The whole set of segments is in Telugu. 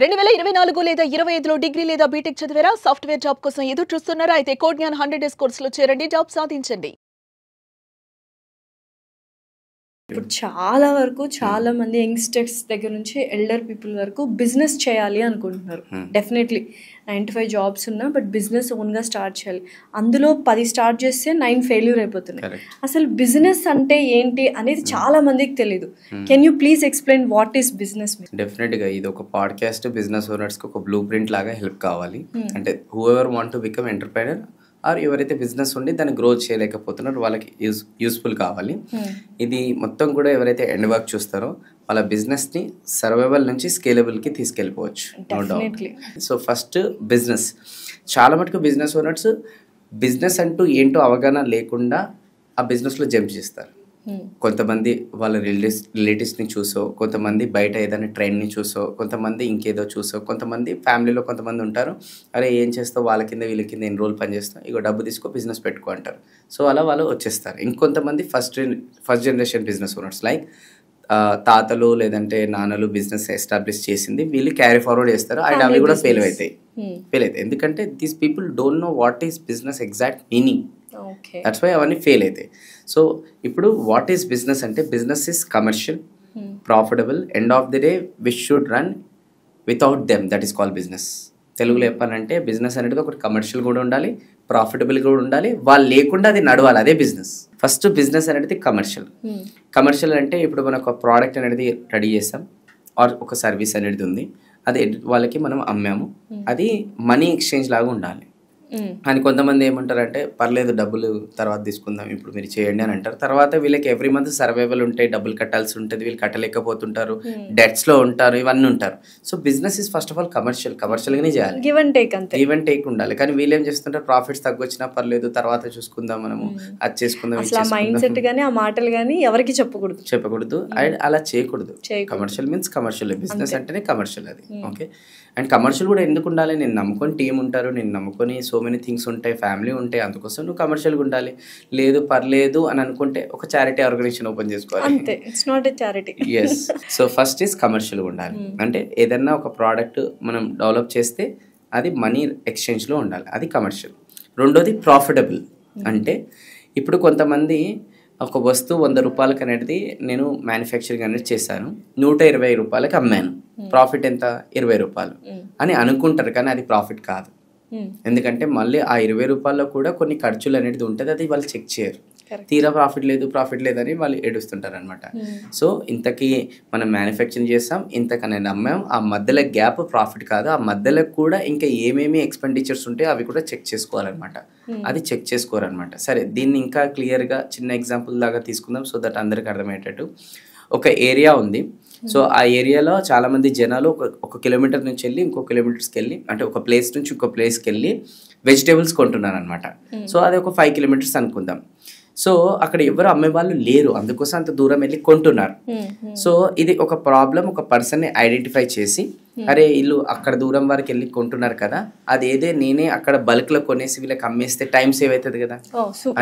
2024 లేదా 25లో డిగ్రీ లేదా బీటెక్ చదివారా? సాఫ్ట్‌వేర్ జాబ్ కోసం ఎదురు చూస్తున్నారా? అయితే కోడ్ జ్ఞాన్ 100 డేస్ కోర్సులో చేరండి, జాబ్ సాధించండి. ఇప్పుడు చాలా మంది యంగ్‌స్టర్స్ దగ్గర నుంచి ఎల్డర్ పీపుల్ వరకు బిజినెస్ చేయాలి అనుకుంటున్నారు. డెఫినెట్లీ 9-5 జాబ్స్ ఉన్నా బట్ బిజినెస్ ఓన్‌గా స్టార్ట్ చేయాలి. అందులో 10 స్టార్ట్ చేస్తే 9 ఫెయిల్యూర్ అయిపోతున్నాయి. అసలు బిజినెస్ అంటే ఏంటి అనేది చాలా మందికి తెలియదు. Can you please explain what is business? డెఫినెట్గా ఇది ఒక పాడ్కాస్ట్ బిజినెస్ ఓనర్స్కి ఒక బ్లూ ప్రింట్ లాగా హెల్ప్ కావాలి. అంటే whoever want to become entrepreneur or ఎవరైతే బిజినెస్ ఉండి దాన్ని గ్రో చేయలేకపోతున్నారో వాళ్ళకి యూస్ఫుల్ కావాలి. ఇది మొత్తం కూడా ఎవరైతే ఎండ్ వర్క్ చూస్తారో వాళ్ళ బిజినెస్ని సర్వైవల్ నుంచి స్కేలబుల్కి తీసుకెళ్ళిపోవచ్చు, no doubt. So first business, చాలా మటుకు బిజినెస్ ఓనర్స్ బిజినెస్ అంటూ ఏంటో అవగాహన లేకుండా ఆ బిజినెస్లో జంప్ చేస్తారు. కొంతమంది వాళ్ళ రిలేటివ్స్ని చూసో, కొంతమంది బయట ఏదైనా ట్రెండ్ని చూసో, కొంతమంది ఇంకేదో చూసో, కొంతమంది ఫ్యామిలీలో కొంతమంది ఉంటారు, అరే ఏం చేస్తావు, వాళ్ళ కింద వీళ్ళ కింద ఎన్ని రోజులు పనిచేస్తావు, ఇగో డబ్బు తీసుకో బిజినెస్ పెట్టుకో అంటారు. సో అలా వాళ్ళు వచ్చేస్తారు. ఇంకొంతమంది first generation business owners like తాతలు లేదంటే నాన్నలు బిజినెస్ ఎస్టాబ్లిష్ చేసింది వీళ్ళు క్యారీ ఫార్వర్డ్ చేస్తారు. అండ్ అవి కూడా ఫెయిల్ అవుతాయి. ఎందుకంటే these people don't know what is business exact meaning. That's why అవన్నీ ఫెయిల్ అవుతాయి. సో ఇప్పుడు వాట్ ఈస్ బిజినెస్ అంటే, business is commercial, profitable, end of the day which should run without them, that is called business. తెలుగులో చెప్పాలంటే బిజినెస్ అనేది ఒకటి కమర్షియల్ కూడా ఉండాలి, ప్రాఫిటబుల్ కూడా ఉండాలి, వాళ్ళు లేకుండా అది నడవాలి, అదే బిజినెస్. ఫస్ట్ బిజినెస్ అనేది కమర్షియల్. కమర్షియల్ అంటే ఇప్పుడు మనం ఒక ప్రోడక్ట్ అనేది రెడీ చేసాం ఆర్ ఒక సర్వీస్ అనేది ఉంది, అది వాళ్ళకి మనం అమ్మాము, అది మనీ ఎక్స్చేంజ్ లాగా ఉండాలి. అని కొంతమంది ఏమంటారంటే పర్లేదు డబ్బులు తర్వాత తీసుకుందాం, ఇప్పుడు మీరు చేయండి అని అంటారు. తర్వాత వీళ్ళకి ఎవ్రీ మంత్ సర్వైవల్ ఉంటాయి, డబ్బులు కట్టాల్సి ఉంటుంది, వీళ్ళు కట్టలేకపోతుంటారు, డెట్స్లో ఉంటారు, ఇవన్నీ ఉంటారు. So business is first of all కమర్షియల్గానే చేయాలి, గివ్ అండ్ టేక్ ఉండాలి. కానీ వీళ్ళు ఏం చేస్తుంటారు, ప్రాఫిట్స్ తగ్గొచ్చినా పర్లేదు తర్వాత చూసుకుందాం, మనము అది చేసుకుందాం, ఆ మాటలు కానీ ఎవరికి చెప్పకూడదు అండ్ అలా చేయకూడదు. కమర్షియల్ మీన్స్ కమర్షియల్, బిజినెస్ అంటేనే కమర్షియల్ అది. ఓకే, అండ్ కమర్షియల్ కూడా ఎందుకు ఉండాలి, నేను నమ్ముకొని టీం ఉంటారు, నేను నమ్ముకొని సో మెనీ థింగ్స్ ఉంటాయి, ఫ్యామిలీ ఉంటాయి, అందుకోసం నువ్వు కమర్షియల్గా ఉండాలి. లేదు పర్లేదు అని అనుకుంటే ఒక చారిటీ ఆర్గనైజేషన్ ఓపెన్ చేసుకోవాలి. ఎస్, సో ఫస్ట్ ఈజ్ కమర్షియల్గా ఉండాలి. అంటే ఏదన్నా ఒక ప్రోడక్ట్ మనం డెవలప్ చేస్తే అది మనీ ఎక్స్చేంజ్లో ఉండాలి, అది కమర్షియల్. రెండోది ప్రాఫిటబుల్. అంటే ఇప్పుడు కొంతమంది ఒక వస్తువు 100 రూపాయలకి అనేది నేను మ్యానుఫ్యాక్చరింగ్ అనేది చేశాను, 120 రూపాయలకి అమ్మాను, ప్రాఫిట్ ఎంత, 20 రూపాయలు అని అనుకుంటారు, కానీ అది ప్రాఫిట్ కాదు. ఎందుకంటే మళ్ళీ ఆ 20 రూపాయల్లో కూడా కొన్ని ఖర్చులు అనేది ఉంటుంది, అది వాళ్ళు చెక్ చేయరు. తీరా ప్రాఫిట్ లేదని వాళ్ళు ఏడుస్తుంటారు అనమాట. సో ఇంతకీ మనం మ్యానుఫ్యాక్చరింగ్ చేస్తాం, ఇంతకనేది అమ్మాం, ఆ మధ్యలో గ్యాప్ ప్రాఫిట్ కాదు, ఆ మధ్యలో కూడా ఇంకా ఏమేమి ఎక్స్పెండిచర్స్ ఉంటాయో అవి కూడా చెక్ చేసుకోవాలన్నమాట. అది చెక్ చేసుకోరనమాట. సరే, దీన్ని ఇంకా క్లియర్గా చిన్న ఎగ్జాంపుల్ లాగా తీసుకుందాం సో దట్ అందరికి అర్థమయ్యేటట్టు. ఒక ఏరియా ఉంది, సో ఆ ఏరియాలో చాలామంది జనాలు ఒక కిలోమీటర్ నుంచి వెళ్ళి ఇంకో కిలోమీటర్స్కి వెళ్ళి, అంటే ఒక ప్లేస్ నుంచి ఇంకో ప్లేస్కి వెళ్ళి వెజిటేబుల్స్ కొంటున్నారు అనమాట. సో అది ఒక 5 కిలోమీటర్స్ అనుకుందాం. సో అక్కడ ఎవరు అమ్మే వాళ్ళు లేరు, అందుకోసం అంత దూరం వెళ్ళి కొంటున్నారు. సో ఇది ఒక ప్రాబ్లం, ఒక పర్సన్ని ఐడెంటిఫై చేసి అరే వీళ్ళు అక్కడ దూరం వరకు వెళ్ళి కొంటున్నారు కదా, అదేదే నేనే అక్కడ బల్క్లో కొనేసి వీళ్ళకి అమ్మేస్తే టైం సేవ్ అవుతుంది కదా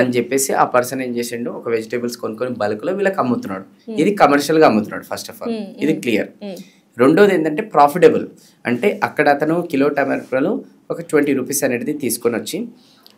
అని చెప్పేసి ఆ పర్సన్ ఏం చేసిండు, ఒక వెజిటేబుల్స్ కొనుక్కొని బల్క్లో వీళ్ళకి అమ్ముతున్నాడు. ఇది కమర్షియల్గా అమ్ముతున్నాడు ఫస్ట్ ఆఫ్ ఆల్, ఇది క్లియర్. రెండోది ఏంటంటే ప్రాఫిటబుల్. అంటే అక్కడ అతను కిలో టమాటాలు ఒక 20 రూపీస్ అనేది తీసుకొని వచ్చి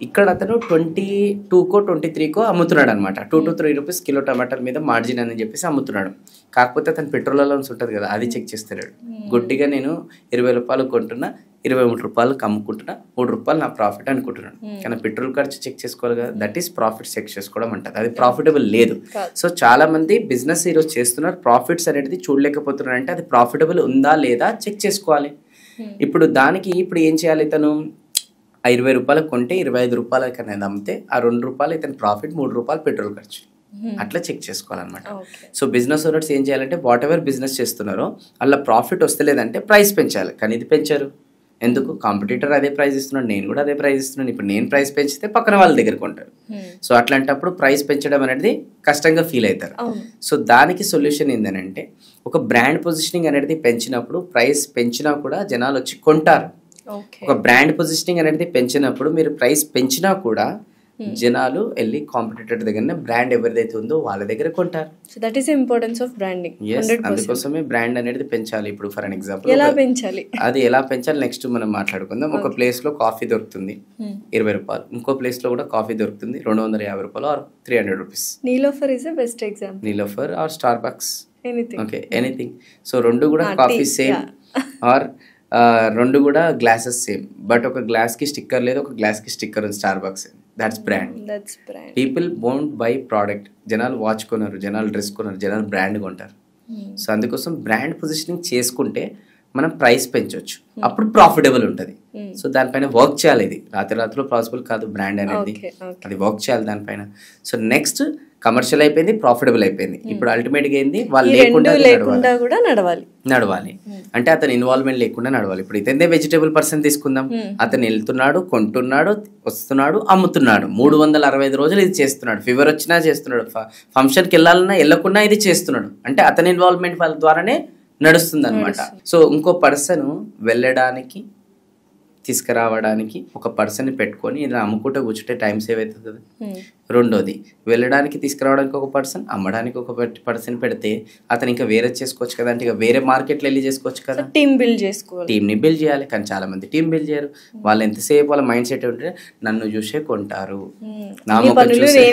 ఇక్కడ అతను 22కో 23కో అమ్ముతున్నాడు అనమాట. 2 to 3 రూపీస్ కిలో టమాటాల మీద మార్జిన్ అని చెప్పేసి అమ్ముతున్నాడు. కాకపోతే అతను పెట్రోల్ అలౌన్స్ ఉంటుంది కదా, అది చెక్ చేస్తున్నాడు. గుడ్డిగా నేను 20 రూపాయలు కొంటున్నా, 23 రూపాయలకు అమ్ముకుంటున్నా, 3 రూపాయలు నా ప్రాఫిట్ అనుకుంటున్నాడు. కానీ పెట్రోల్ ఖర్చు చెక్ చేసుకోవాలి కదా, దట్ ఈస్ ప్రాఫిట్ చెక్ చేసుకోవడం అంటారు, అది ప్రాఫిటబుల్ లేదు. సో చాలా మంది బిజినెస్ ఈరోజు చేస్తున్నారు, ప్రాఫిట్స్ అనేది చూడలేకపోతున్నారు. అంటే అది ప్రాఫిటబుల్ ఉందా లేదా చెక్ చేసుకోవాలి. ఇప్పుడు దానికి ఇప్పుడు ఏం చేయాలి, ఇతను 20 రూపాయలకు కొంటే 25 రూపాయలకి అనేది అమ్మితే ఆ 2 రూపాయలు ఇతను ప్రాఫిట్, 3 రూపాయలు పెట్రోల్ ఖర్చు, అట్లా చెక్ చేసుకోవాలన్నమాట. సో బిజినెస్ ఓనర్స్ ఏం చేయాలంటే వాట్ ఎవర్ బిజినెస్ చేస్తున్నారో అలా ప్రాఫిట్ వస్తలేదంటే ప్రైస్ పెంచాలి, కానీ ఇది పెంచారు ఎందుకు, కాంపిటీటర్ అదే ప్రైస్ ఇస్తున్నాడు, నేను కూడా అదే ప్రైస్ ఇస్తున్నాను, ఇప్పుడు నేను ప్రైస్ పెంచితే పక్కన వాళ్ళ దగ్గర కొంటారు. సో అట్లాంటప్పుడు ప్రైస్ పెంచడం అనేది కష్టంగా ఫీల్ అవుతారు. సో దానికి సొల్యూషన్ ఏంటంటే ఒక బ్రాండ్ పొజిషనింగ్ అనేది పెంచినప్పుడు, ప్రైస్ పెంచినా కూడా జనాలు వచ్చి కొంటారు. ఒక బ్రాండ్ పొజిషనింగ్ అనేది పెంచినప్పుడు మీరు ప్రైస్ పెంచినా కూడా జనాలు వెళ్ళి కాంపిటేటర్ దగ్గరనే బ్రాండ్ ఎవరిదైతే ఉందో వాళ్ళ దగ్గర కొంటారు. So that is importance of branding. అందుకోసమే బ్రాండ్ అనేది పెంచాలి. ఇప్పుడు ఫర్ అన్ ఎగ్జాంపుల్ ఎలా పెంచాలి, అది ఎలా పెంచాలి నెక్స్ట్ మనం మాట్లాడుకుందాం. ఒక ప్లేస్ లో కాఫీ దొరుకుతుంది 20 రూపాయలు, ఇంకో ప్లేస్ లో కూడా కాఫీ దొరుకుతుంది 250 రూపాయలు or 300 rupees. Niloufer is the best example. Niloufer or Starbucks, anything. Okay, anything. So రెండు కూడా కాఫీ సేమ్ ఆర్ రెండు కూడా గ్లాసెస్ సేమ్, బట్ ఒక గ్లాస్ కి స్టిక్కర్ లేదు, ఒక గ్లాస్ కి స్టిక్కర్ ఉంది. Starbucks, that's brand. People won't buy product. జనాలు వాచ్ కొన్నారు, జనాలు డ్రెస్ కొన్నారు, జనాలు బ్రాండ్ కొంటారు. సో అందుకోసం బ్రాండ్ పొజిషనింగ్ చేసుకుంటే మనం ప్రైస్ పెంచవచ్చు, అప్పుడు ప్రాఫిటబుల్ ఉంటుంది. సో దానిపైన వర్క్ చేయాలి. ఇది రాత్రిలో పాసిబుల్ కాదు బ్రాండ్ అనేది, అది వర్క్ చేయాలి దానిపైన. సో నెక్స్ట్ కమర్షియల్ అయిపోయింది, ప్రాఫిటబుల్ అయిపోయింది. ఇప్పుడు అల్టిమేట్ గా ఏంది, వాళ్ళు లేకుండా కూడా నడవాలి. అంటే అతని ఇన్వాల్వ్మెంట్ లేకుండా నడవాలి. ఇప్పుడు ఇతనే వెజిటేబుల్ పర్సన్ తీసుకుందాం, అతను వెళ్తున్నాడు, కొంటున్నాడు, వస్తున్నాడు, అమ్ముతున్నాడు, 365 రోజులు ఇది చేస్తున్నాడు. ఫీవర్ వచ్చినా చేస్తున్నాడు, ఫంక్షన్కి వెళ్ళాలన్నా వెళ్ళకుండా ఇది చేస్తున్నాడు. అంటే అతని ఇన్వాల్వ్మెంట్ వాళ్ళ ద్వారానే నడుస్తుంది అనమాట. సో ఇంకో పర్సన్ వెళ్ళడానికి తీసుకురావడానికి ఒక పర్సన్ పెట్టుకొని ఇలా అమ్ముకుంటూ కూర్చుంటే టైం సేవ్ అవుతుంది కదా. రెండోది, వెళ్ళడానికి తీసుకురావడానికి ఒక పర్సన్, అమ్మడానికి ఒక పర్సన్ పెడితే అతను ఇంకా వేరే చేసుకోవచ్చు కదా. అంటే ఇక వేరే మార్కెట్లో వెళ్ళి చేసుకోవచ్చు కదా. టీమ్ బిల్డ్ చేసుకోవాలి, టీమ్ని బిల్డ్ చేయాలి. కానీ చాలా మంది టీం బిల్డ్ చేయరు. వాళ్ళు ఎంతసేపు వాళ్ళ మైండ్ సెట్ ఉంటే నన్ను చూసే కొంటారు, నా ముఖం చూసే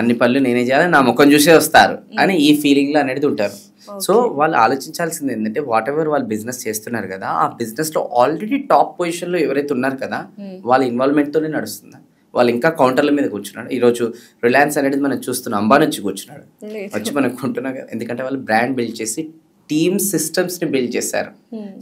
అన్ని పనులు నేనే చేయాలి, నా ముఖం చూసే వస్తారు అని ఈ ఫీలింగ్ లో అనేది ఉంటారు. సో వాళ్ళు ఆలోచించాల్సింది ఏంటంటే వాట్ ఎవర్ వాళ్ళు బిజినెస్ చేస్తున్నారు కదా, ఆ బిజినెస్ లో ఆల్రెడీ టాప్ పొజిషన్ లో ఎవరైతే ఉన్నారు కదా వాళ్ళ ఇన్వాల్వ్మెంట్ తోనే నడుస్తుందా. వాళ్ళు ఇంకా కౌంటర్ల మీద కూర్చున్నాడు. ఈరోజు రిలయన్స్ అనేది మనం చూస్తున్నాం, అంబానీ వచ్చి కూర్చున్నాడు, వచ్చి మనం కొంటున్నాం కదా. ఎందుకంటే వాళ్ళు బ్రాండ్ బిల్డ్ చేసి టీమ్ సిస్టమ్స్ ని బిల్డ్ చేశారు.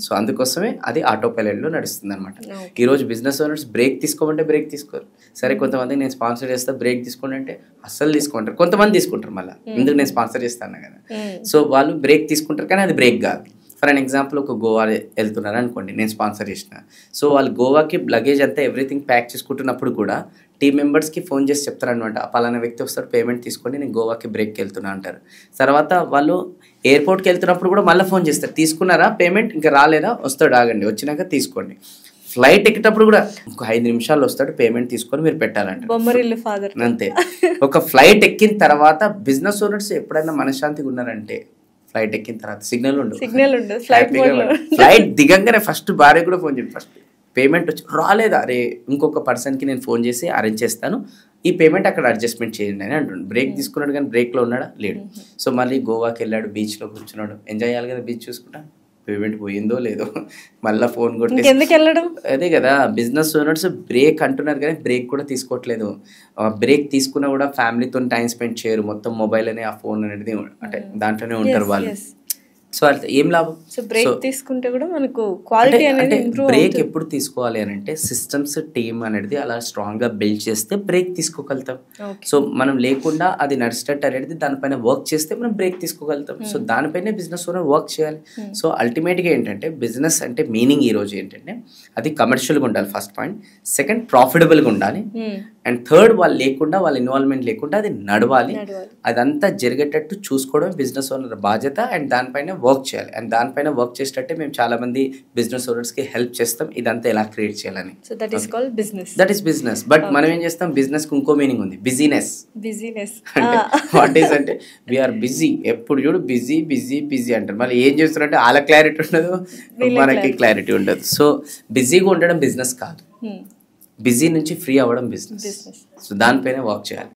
సో అందుకోసమే అది ఆటో పైలట్ లో నడుస్తుంది అనమాట. ఈ రోజు బిజినెస్ ఓనర్స్ బ్రేక్ తీసుకోమంటే బ్రేక్ తీసుకోరు. సరే కొంతమంది నేను స్పాన్సర్ చేస్తా బ్రేక్ తీసుకోండి అంటే అస్సలు తీసుకుంటారు, కొంతమంది తీసుకుంటారు. మళ్ళీ ఎందుకు నేను స్పాన్సర్ చేస్తాను కదా. సో వాళ్ళు బ్రేక్ తీసుకుంటారు కానీ అది బ్రేక్ కాదు. ఫర్ అన్ ఎగ్జాంపుల్ ఒక గోవా వెళ్తున్నారు అనుకోండి, నేను స్పాన్సర్ చేసిన. సో వాళ్ళు గోవాకి లగేజ్ అంతా ఎవ్రీథింగ్ ప్యాక్ చేసుకుంటున్నప్పుడు కూడా టీమ్ మెంబర్స్కి ఫోన్ చేసి చెప్తారు అనమాట, పలానా వ్యక్తి వస్తాడు, పేమెంట్ తీసుకోండి, నేను గోవాకి బ్రేక్కి వెళ్తున్నా అంటారు. తర్వాత వాళ్ళు ఎయిర్పోర్ట్కి వెళ్తున్నప్పుడు కూడా మళ్ళీ ఫోన్ చేస్తారు, తీసుకున్నారా పేమెంట్, ఇంకా రాలేదా, వస్తాడు ఆగండి, వచ్చినాక తీసుకోండి. ఫ్లైట్ ఎక్కేటప్పుడు కూడా ఇంకో 5 నిమిషాలు వస్తాడు, పేమెంట్ తీసుకొని మీరు పెట్టాలంట. అంతే. ఒక ఫ్లైట్ ఎక్కిన తర్వాత బిజినెస్ ఓనర్స్ ఎప్పుడైనా మనశ్శాంతిగా ఉన్నారంటే ఫ్లైట్ ఎక్కిన తర్వాత సిగ్నల్ ఉండదు. ఫ్లైట్ దిగంగానే ఫస్ట్ భార్య కూడా ఫోన్ చేయండి, ఫస్ట్ పేమెంట్ వచ్చి రాలేదా, అరే ఇంకొక పర్సన్కి నేను ఫోన్ చేసి అరేంజ్ చేస్తాను, ఈ పేమెంట్ అక్కడ అడ్జస్ట్మెంట్ చేయండి అని అంటుండు. బ్రేక్ తీసుకున్నాడు కానీ బ్రేక్లో ఉన్నాడా, లేడు. సో మళ్ళీ గోవాకి వెళ్ళాడు, బీచ్లో కూర్చున్నాడు, ఎంజాయ్ చేయాలి కదా బీచ్ చూసుకుంటా. పేమెంట్ పోయిందో లేదో మళ్ళీ ఫోన్ కొట్టి ఎందుకు వెళ్ళడం. అదే కదా బిజినెస్ ఓనర్స్ బ్రేక్ అంటున్నారు కానీ బ్రేక్ కూడా తీసుకోవట్లేదు. బ్రేక్ తీసుకున్నా కూడా ఫ్యామిలీతో టైం స్పెండ్ చేయరు, మొత్తం మొబైల్ అనే ఆ ఫోన్ అనేది అంటే దాంట్లోనే ఉంటారు వాళ్ళు. సో అది ఏం లాభం. సో బ్రేక్ తీసుకుంటే కూడా మనకు క్వాలిటీ అనేది ఇంప్రూవ్ అవుతుంది. బ్రేక్ ఎప్పుడు తీసుకోవాలి అని అంటే సిస్టమ్స్ టీమ్ అనేది అలా స్ట్రాంగ్ గా బిల్డ్ చేస్తే బ్రేక్ తీసుకోగలుగుతాం. సో మనం లేకుండా అది నడిచేటట్టు అనేది దానిపైన వర్క్ చేస్తే మనం బ్రేక్ తీసుకోగలుగుతాం. సో దానిపైనే బిజినెస్ ఓనర్ వర్క్ చేయాలి. సో అల్టిమేట్ గా ఏంటంటే బిజినెస్ అంటే మీనింగ్ ఈ రోజు ఏంటంటే అది కమర్షియల్ గా ఉండాలి ఫస్ట్ పాయింట్, సెకండ్ ప్రాఫిటబుల్ గా ఉండాలి, అండ్ థర్డ్ వాళ్ళు లేకుండా వాళ్ళ ఇన్వాల్వ్మెంట్ లేకుండా అది నడవాలి. అదంతా జరిగేటట్టు చూసుకోవడం బిజినెస్ ఓనర్ బాధ్యత. అండ్ దానిపైన వర్క్ చేయాలి. అండ్ దానిపైన వర్క్ చేసేటట్టే మేము చాలా మంది బిజినెస్ ఓనర్స్ కి హెల్ప్ చేస్తాం ఇదంతా ఎలా క్రియేట్ చేయాలని. So that is called business. That is business. But మనం ఏం చేస్తాం, బిజినెస్ కి ఇంకో మీనింగ్ ఉంది, బిజీనెస్. అంటే వాట్ ఈస్ అంటే వీఆర్ బిజీ, ఎప్పుడు చూడు బిజీ బిజీ బిజీ అంటారు. మళ్ళీ ఏం చేస్తున్నారంటే వాళ్ళ క్లారిటీ ఉండదు, మనకి క్లారిటీ ఉండదు. సో బిజీగా ఉండడం బిజినెస్ కాదు, బిజీ నుంచి ఫ్రీ అవ్వడం బిజినెస్. సో దానిపైన వర్క్ చేయాలి.